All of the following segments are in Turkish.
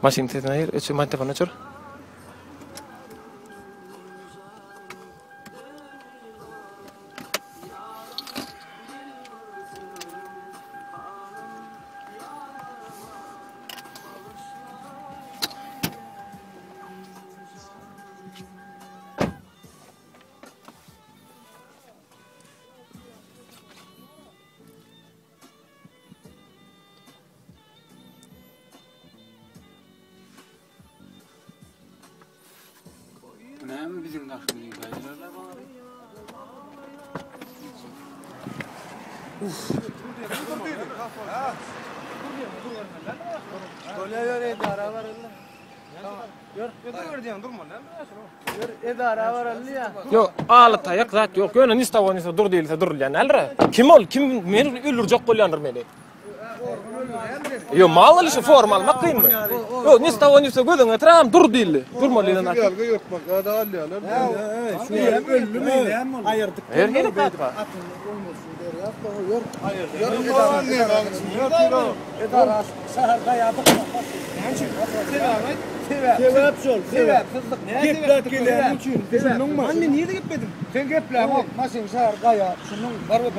Maşin tezine yer, içi telefonu açır. Näme bizim daşyny gaýrarlar bar. Gör edara var Allah. Gör diýen durma lan. Gör edara var Allah ya. Yo, aly taýak zat ýok. Göne nistawanisa dur diýilse dur diýen alra. Kim ol? Kim meni öldürjek bolýandyr meni? Yo, mal işi formal makynmy? Yo, nistawanisa gözüňe tram dur diýildi. Durmalydan at. Gelge yok bak ada alýarlar. Şunu hem öllümi hem ayırdık. Her gelip atma. Edara şäherde ýadyk. Sebep şol. Sebep kızdık. Gepler gelen üçün. Şunun mu? Anne niye de gitmedin? Sen gepler o. Maşin şäher gaýa. Şunun bar be.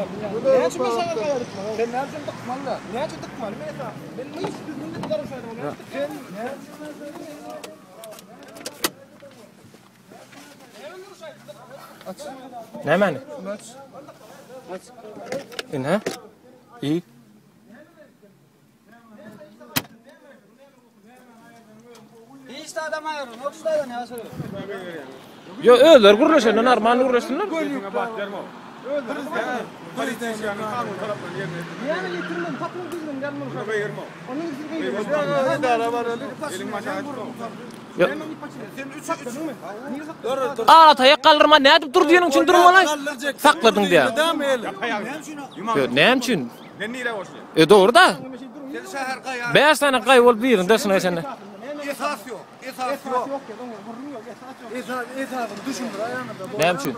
Ne için şäher gaýa? Sen nereden tıkman da? Ne için tıkman? Ben ne istiyorsun? Ne kadar şäher? Sen ne? Näme? Aç. Ine? İyi. İşte adam ayırın. 30 tane ne asıl? Yo, öler gurlaşan, normal gurlaşanlar. Yani getirmem, patron kızdım, gelmem. Onun için kıyım. Edara var öyle. Elin maçı Yo. Sen 3 hakkı değil mi? Niye hakkı? Aa, tayak kaldırma, ne edip dur diýenin üçin durma lan. Sakladın diye. Yo, näme üçin? Ben nire boşlu. Doğru da. Sen şäher gaýa. 5 tane gaý bolup birin desine sende. Esas yok. Esas yok. Esas düşün buraya. Näme üçin?